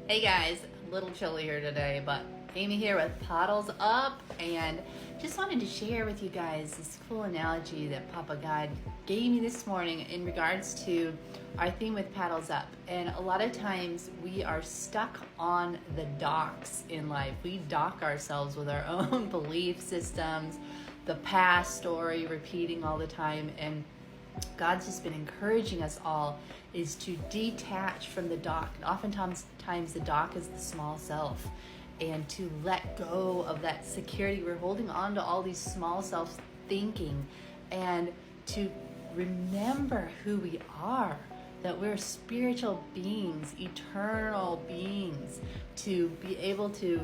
Hey guys, a little chilly here today, but Amy here with Paddles Up, and just wanted to share with you guys this cool analogy that Papa God gave me this morning in regards to our theme with Paddles Up. And a lot of times we are stuck on the docks in life. We dock ourselves with our own belief systems, the past story repeating all the time, and God's just been encouraging us all is to detach from the dock. Oftentimes the dock is the small self, and to let go of that security. We're holding on to all these small self thinking, and to remember who we are, that we're spiritual beings, eternal beings, to be able to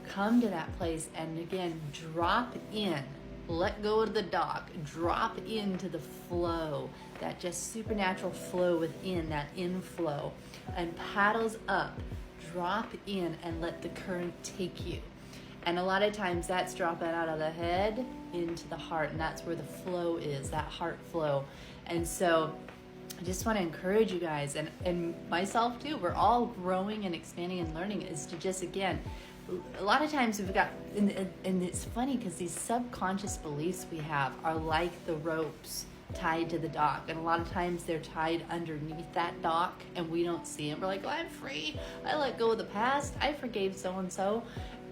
come to that place and again drop in. Let go of the dock, drop into the flow, that just supernatural flow within, that inflow, and paddles up, drop in and let the current take you. And a lot of times that's dropping out of the head into the heart, and that's where the flow is, that heart flow. And so I just want to encourage you guys, and myself too, we're all growing and expanding and learning, is to just, again, a lot of times we've got, and it's funny because these subconscious beliefs we have are like the ropes tied to the dock, and a lot of times they're tied underneath that dock and we don't see them. We're like, well, I'm free, I let go of the past, I forgave so-and-so,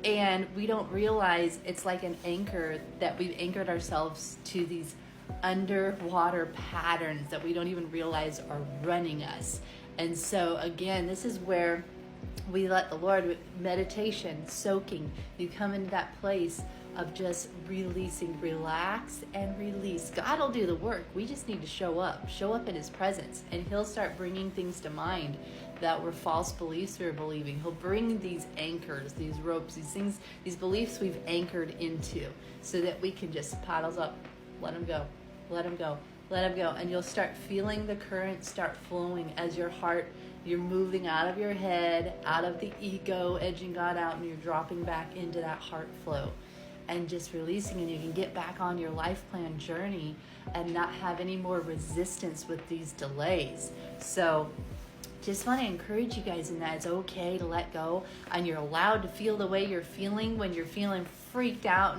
and we don't realize it's like an anchor that we've anchored ourselves to these underwater patterns that we don't even realize are running us. And so again, this is where we let the Lord, meditation, soaking, you come into that place of just releasing, relax and release. God will do the work. We just need to show up in His presence, and He'll start bringing things to mind that were false beliefs we were believing. He'll bring these anchors, these ropes, these things, these beliefs we've anchored into, so that we can just paddles up, let them go, let them go, let them go. And you'll start feeling the current start flowing as your heart, you're moving out of your head, out of the ego, edging God out, and you're dropping back into that heart flow and just releasing, and you can get back on your life plan journey and not have any more resistance with these delays. So just want to encourage you guys in that it's okay to let go, and you're allowed to feel the way you're feeling when you're feeling freaked out.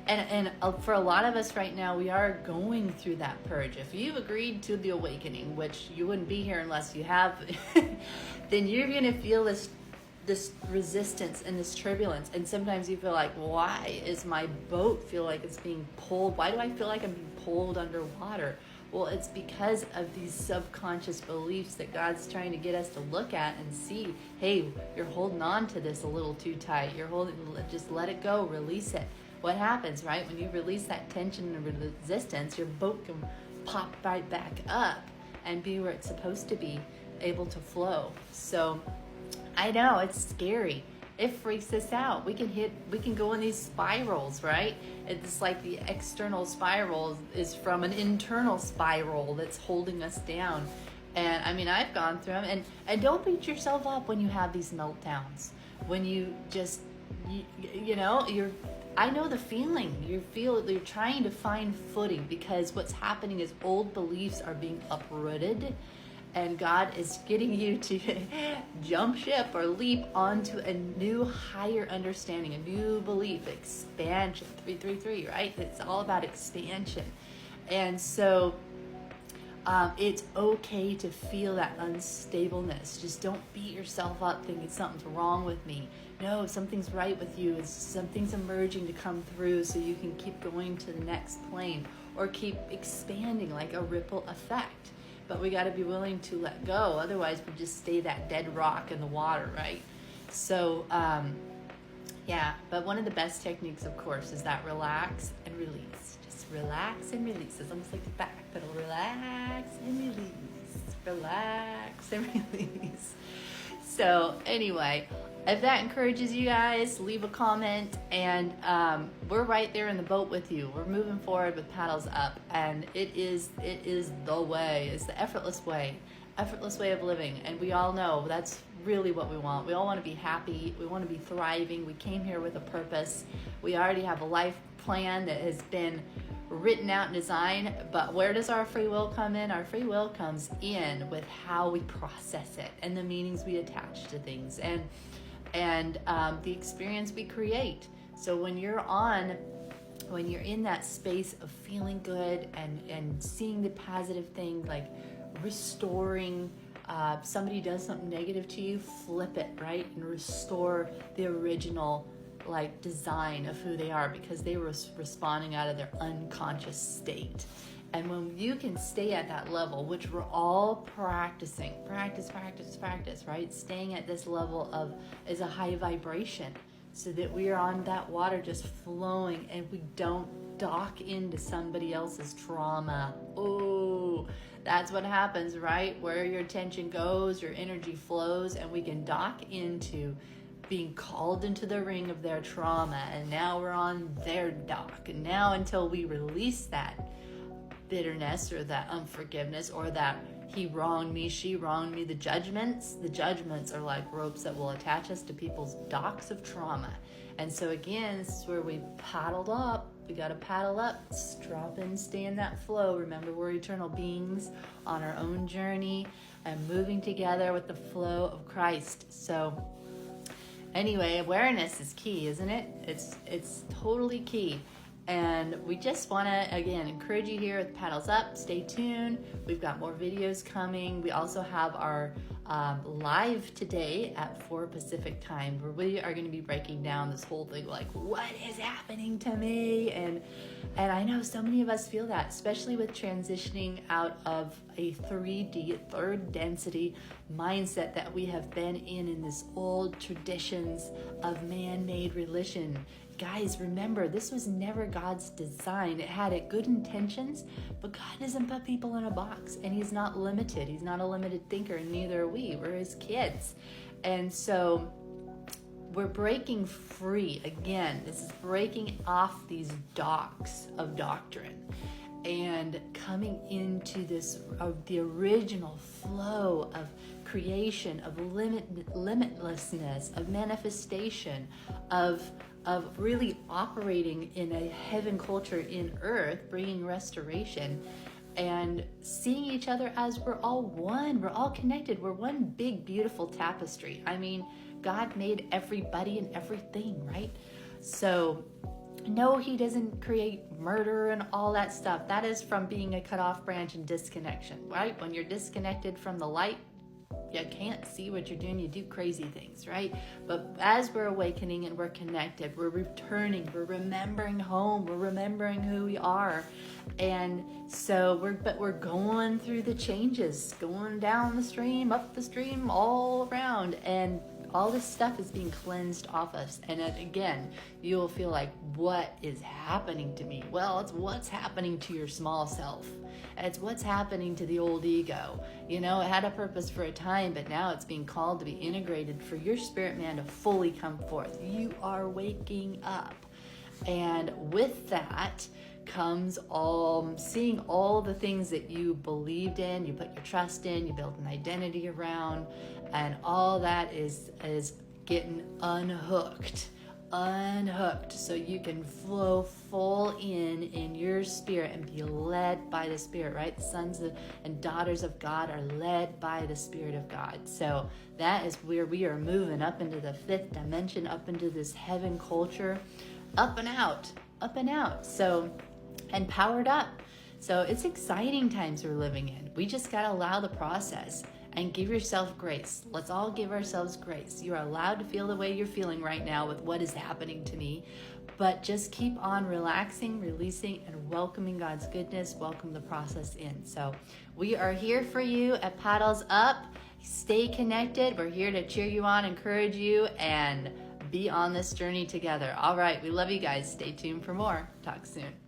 And for a lot of us right now, we are going through that purge. If you've agreed to the awakening, which you wouldn't be here unless you have, then you're going to feel this resistance and this turbulence. And sometimes you feel like, why is my boat feel like it's being pulled? Why do I feel like I'm being pulled underwater? Well, it's because of these subconscious beliefs that God's trying to get us to look at and see, hey, you're holding on to this a little too tight. Just let it go, release it. What happens, right? When you release that tension and resistance, your boat can pop right back up and be where it's supposed to be, able to flow. So I know it's scary. It freaks us out. We can go in these spirals, right? It's like the external spiral is from an internal spiral that's holding us down. And I mean, I've gone through them. And don't beat yourself up when you have these meltdowns. When you just, I know the feeling. You're trying to find footing, because what's happening is old beliefs are being uprooted, and God is getting you to jump ship or leap onto a new, higher understanding, a new belief, expansion, 333, right? It's all about expansion. And so it's okay to feel that unstableness. Just don't beat yourself up thinking something's wrong with me. No, something's right with you. Something's emerging to come through, so you can keep going to the next plane or keep expanding like a ripple effect. But we got to be willing to let go. Otherwise, we just stay that dead rock in the water, right? So, but one of the best techniques, of course, is that relax and release. Just relax and release. It's almost like the back pedal. Relax and release. Relax and release. So anyway, if that encourages you guys, leave a comment, and we're right there in the boat with you. We're moving forward with Paddles Up, and it is the way. It's the effortless way of living, and we all know that's really what we want. We all want to be happy. We want to be thriving. We came here with a purpose. We already have a life plan that has been written out in design, but where does our free will come in? Our free will comes in with how we process it and the meanings we attach to things and the experience we create. So when you're in that space of feeling good and seeing the positive thing, like restoring, somebody does something negative to you, flip it, right? And restore the original like design of who they are, because they were responding out of their unconscious state. And when you can stay at that level, which we're all practicing, practice, right? Staying at this level is a high vibration, so that we are on that water just flowing and we don't dock into somebody else's trauma. Oh, that's what happens, right? Where your attention goes, your energy flows, and we can dock into being called into the ring of their trauma, and now we're on their dock. And now, until we release that bitterness or that unforgiveness or that he wronged me, she wronged me, the judgments are like ropes that will attach us to people's docks of trauma. And so again, this is where we paddled up. We got to paddle up, drop in, stay in that flow. Remember, we're eternal beings on our own journey and moving together with the flow of Christ. So anyway, awareness is key, isn't it? It's totally key. And we just want to, again, encourage you here with Paddles Up. Stay tuned. We've got more videos coming. We also have our live today at 4 Pacific time, where we are going to be breaking down this whole thing, like, what is happening to me? And I know so many of us feel that, especially with transitioning out of a 3D, third density mindset that we have been in this old traditions of man-made religion. Guys, remember, this was never God's design. It had good intentions, but God doesn't put people in a box, and he's not limited. He's not a limited thinker, and neither are we. We're his kids. And so we're breaking free. Again, this is breaking off these docks of doctrine and coming into this, the original flow of creation, of limitlessness, of manifestation, of really operating in a heaven culture in earth, bringing restoration and seeing each other as we're all one. We're all connected. We're one big, beautiful tapestry. I mean, God made everybody and everything, right? So no, he doesn't create murder and all that stuff. That is from being a cut off branch and disconnection, right? When you're disconnected from the light, you can't see what you're doing. You do crazy things, right? But as we're awakening and we're connected, we're returning, we're remembering home, we're remembering who we are. And so we're going through the changes, going down the stream, up the stream, all around, and all this stuff is being cleansed off us. And again, you'll feel like, what is happening to me? Well, it's what's happening to your small self. It's what's happening to the old ego. You know, it had a purpose for a time, but now it's being called to be integrated for your spirit man to fully come forth. You are waking up. And with that comes seeing all the things that you believed in, you put your trust in, you build an identity around, and all that is getting unhooked so you can flow full in your spirit and be led by the Spirit, right? Sons and daughters of God are led by the Spirit of God. So that is where we are moving up into the 5th dimension, up into this heaven culture, up and out. So, and powered up. So it's exciting times we're living in. We just got to allow the process and give yourself grace. Let's all give ourselves grace. You are allowed to feel the way you're feeling right now with what is happening to me, but just keep on relaxing, releasing, and welcoming God's goodness. Welcome the process in. So we are here for you at Paddles Up. Stay connected. We're here to cheer you on, encourage you, and be on this journey together. All right, we love you guys. Stay tuned for more. Talk soon.